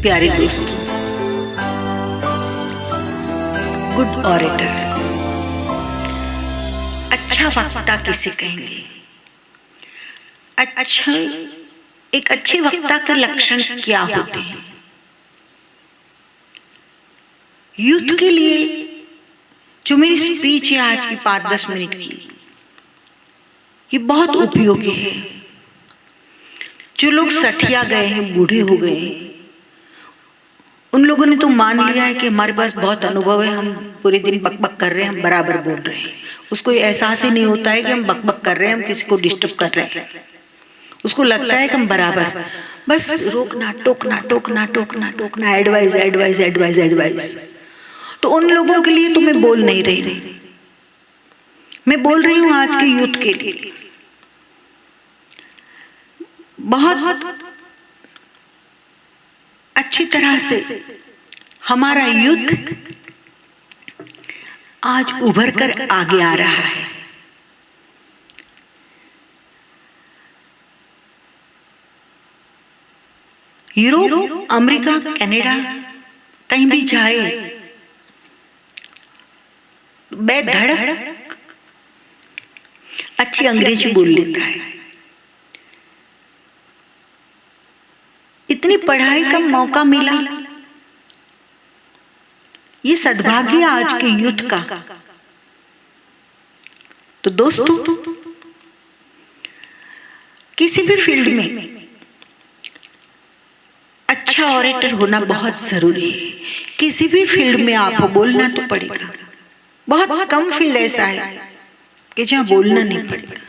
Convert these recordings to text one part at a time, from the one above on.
प्यारे दोस्तों, good orator, अच्छा वक्ता किसे कहेंगे? अच्छा, एक अच्छे वक्ता के लक्षण क्या होते हैं? यूथ के लिए जो मेरी स्पीच है आज की 5-10 मिनट की, ये बहुत उपयोगी है। जो लोग सठिया गए हैं, बूढ़े हो गए हैं, उन लोगों ने तो मान लिया है कि हमारे पास बहुत अनुभव है, हम पूरे दिन बकबक कर रहे हैं, हम बराबर बोल रहे हैं। उसको एहसास ही नहीं होता है कि हम बकबक कर रहे हैं, हम किसी को डिस्टर्ब कर रहे हैं। उसको लगता है कि हम बराबर, बस रोकना, टोकना, टोकना, टोकना, टोकना, एडवाइस, एडवाइस, एडवाइस, एडवाइस। तो उन लोगों के लिए तो मैं बोल नहीं रही, मैं बोल रही हूं आज के यूथ के लिए। बहुत अच्छी तरह से हमारा यूथ आज उभर कर आगे आ रहा है। यूरोप, अमेरिका, कनाडा, कहीं भी जाए, बेधड़क अच्छी अंग्रेजी बोल लेता है। इतनी पढ़ाई का मौका मिला, ये सद्भाग्य आज के यूथ का। तो दोस्तों, किसी भी फील्ड में अच्छा ऑरेटर होना बहुत जरूरी है। किसी भी फील्ड में आपको बोलना तो पड़ेगा। बहुत कम फील्ड ऐसा है कि जहां बोलना नहीं पड़ेगा।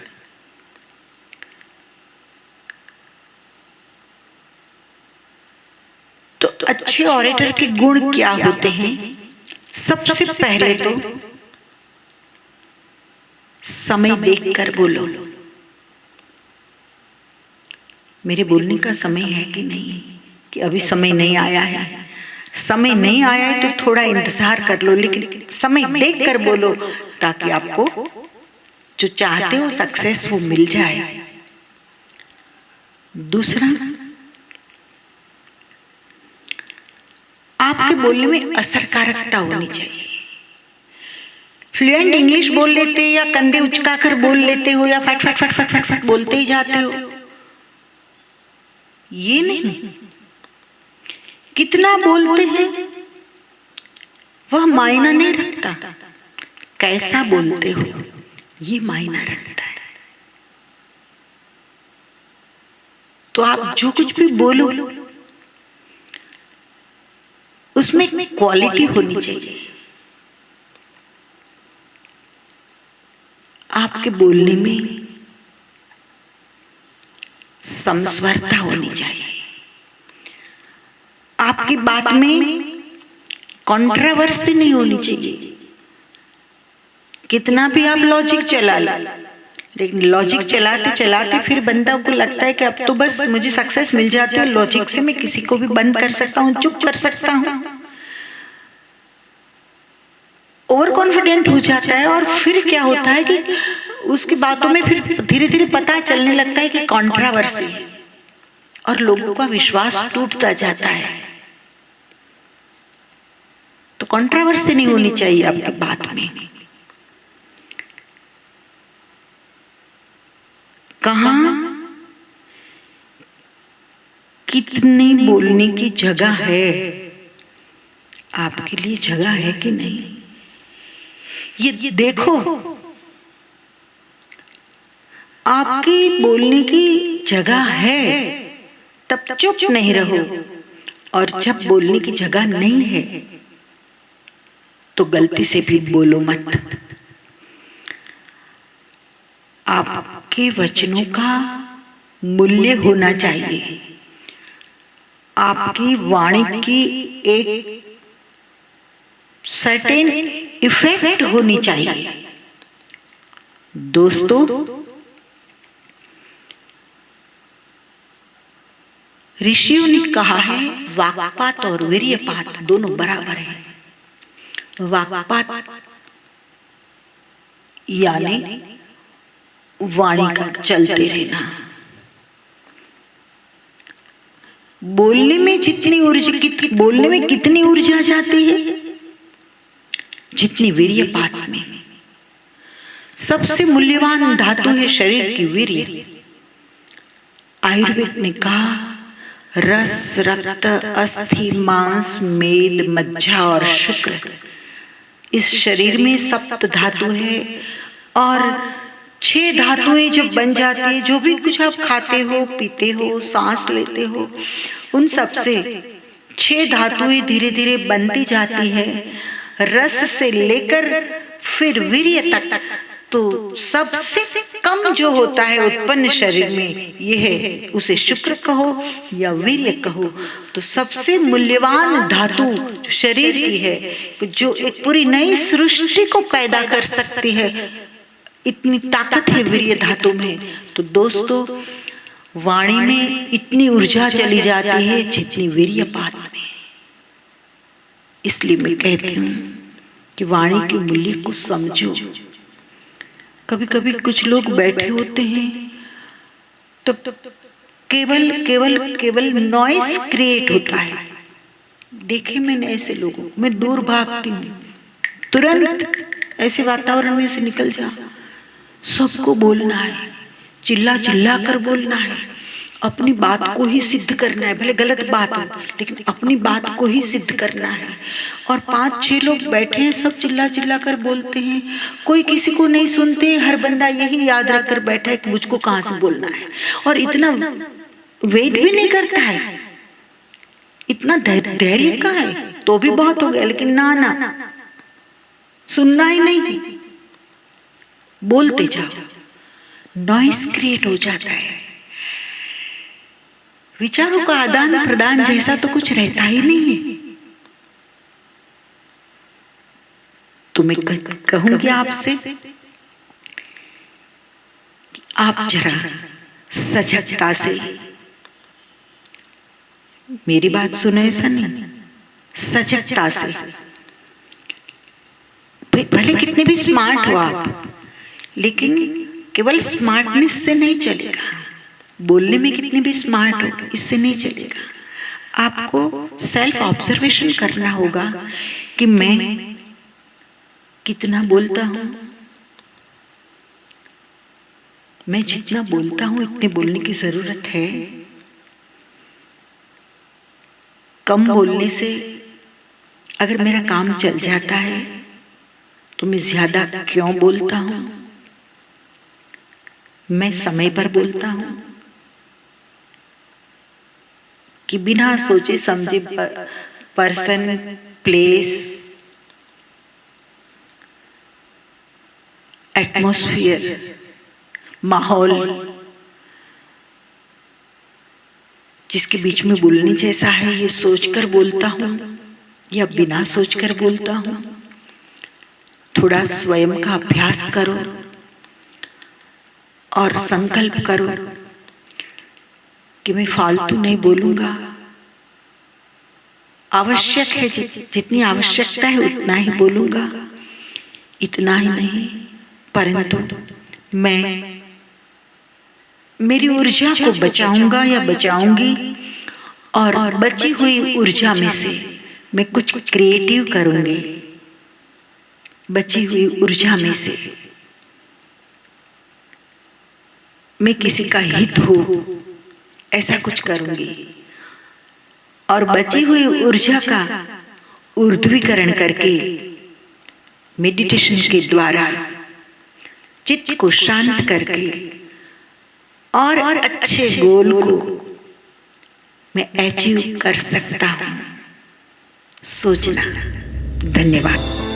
तो अच्छे ऑरेटर के गुण क्या होते हैं? सबसे पहले तो समय देखकर बोलो। मेरे बोलने का समय है कि नहीं, कि अभी समय नहीं आया है। समय नहीं आया है तो थोड़ा इंतजार कर लो, लेकिन समय देखकर बोलो, ताकि आपको जो चाहते हो सक्सेस वो मिल जाए। दूसरा, आपके बोलने में असरकारकता होनी चाहिए। फ्लुएंट इंग्लिश बोल लेते या कंधे उचकाकर बोल लेते हो, या फट फट फट फट फट फट बोलते ही जाते हो, ये नहीं। कितना बोलते हैं वह मायना नहीं रखता, कैसा बोलते हो ये मायना रखता है। तो आप जो कुछ भी बोलो उसमें क्वालिटी होनी चाहिए। आपके बोलने में समस्वरता होनी चाहिए। आपकी बात में कंट्रोवर्सी नहीं होनी चाहिए। कितना भी आप लॉजिक चला लो, लेकिन लॉजिक चलाते चलाते फिर बंदा को लगता है कि अब तो बस मुझे सक्सेस मिल जाती है, लॉजिक से मैं किसी को भी बंद कर सकता हूँ, चुप कर सकता हूँ। ओवर कॉन्फिडेंट हो जाता है, और फिर क्या होता है कि उसकी बातों में फिर धीरे धीरे पता चलने लगता है कि कंट्रोवर्सी है, और लोगों का विश्वास टूटता जाता है। तो कंट्रोवर्सी नहीं होनी चाहिए आपकी बात में। कहां कितनी बोलने की जगह है, आपके लिए जगह है कि नहीं, ये देखो। आपकी बोलने की जगह है तब चुप नहीं रहो, और जब बोलने की जगह नहीं है तो गलती से भी बोलो मत। आपके वचनों का मूल्य होना चाहिए। आपकी वाणी की एक सर्टेन इफेक्ट होनी चाहिए। दोस्तों, ऋषियों ने कहा है वाक्पात और वीर्यपात दोनों बराबर है। वाक्पात यानी वाणी का चलते रहना, बोलने में जितनी ऊर्जा, बोलने में कितनी ऊर्जा जाती है जितनी वीर्यपात में। सबसे मूल्यवान धातु है शरीर की वीर्य। आयुर्वेद ने कहा रस, रक्त, अस्थि, मांस, मेद, मज्जा और शुक्र, इस शरीर में सप्त धातु है। और 6 धातुएं जब बन जाती है, जो भी कुछ आप खाते हो, पीते हो, सांस लेते हो, उन सब से 6 धातुएं धीरे धीरे बनती जाती है। रस से लेकर फिर वीर्य तक, तो सबसे कम जो होता है उत्पन्न शरीर में, यह है, उसे शुक्र कहो या वीर्य कहो। तो सबसे मूल्यवान धातु जो शरीर की है, जो एक पूरी नई सृष्टि को पैदा कर सकती है, इतनी ताकत है वीर्य धातु में। तो दोस्तों, वाणी में इतनी ऊर्जा चली जाती है जितनी वीर्यपात में। इसलिए मैं कहती हूँ कि वाणी के मूल्य को समझो। कभी कभी कुछ लोग बैठे होते हैं तो केवल केवल केवल नॉइस क्रिएट होता है। देखे मैंने ऐसे लोगों, मैं दूर भागती हूँ, तुरंत ऐसे वातावरण में से निकल जा। सबको बोलना है, चिल्ला चिल्ला कर बोलना है, अपनी बात को ही सिद्ध करना है, भले गलत बात हो लेकिन अपनी बात को ही सिद्ध करना है। और 5-6 लोग बैठे हैं, सब चिल्ला चिल्ला कर बोलते हैं, कोई किसी को नहीं सुनते। हर बंदा यही याद रख कर बैठा है कि मुझको कहाँ से बोलना है, और इतना वेट भी नहीं करता है। इतना धैर्य का है तो भी बहुत हो गया, लेकिन ना सुनना ही नहीं, बोलते जाओ। नॉइस क्रिएट हो जाता है, विचारों का आदान प्रदान जैसा तो कुछ रहता ही नहीं है। तो मैं कहूंगी आपसे कि आप जरा सजगता से मेरी बात सुने, ऐसा नहीं, सजगता से। भले कितने भी स्मार्ट हो आप, लेकिन केवल स्मार्टनेस से नहीं चलेगा। बोलने में कितने भी स्मार्ट हो, इससे नहीं चलेगा। आपको सेल्फ ऑब्जर्वेशन करना होगा कि मैं कितना बोलता हूं। मैं जितना बोलता हूं इतने बोलने की जरूरत है। कम बोलने से अगर मेरा काम चल जाता है तो मैं ज्यादा क्यों बोलता हूं? मैं समय पर बोलता हूं कि बिना सोचे समझे पर्सन, प्लेस, एटमॉस्फेयर, माहौल जिसके बीच में बोलने जैसा है, ये सोचकर बोलता हूं या बिना सोचकर बोलता हूं? थोड़ा स्वयं का अभ्यास करो और संकल्प करो कि मैं फालतू नहीं बोलूंगा। आवश्यक है, जितनी आवश्यकता है उतना ही बोलूंगा, इतना ही नहीं, परंतु मैं मेरी ऊर्जा को बचाऊंगा या बचाऊंगी, और बची हुई ऊर्जा में से मैं कुछ क्रिएटिव करूंगी। बची हुई ऊर्जा में से मैं किसी का हित हो ऐसा कुछ करूंगी, और बची हुई ऊर्जा का ऊर्ध्वीकरण करके मेडिटेशन के द्वारा चित्त को शांत करके और अच्छे गोल को मैं अचीव कर सकता हूं। सोचना। धन्यवाद।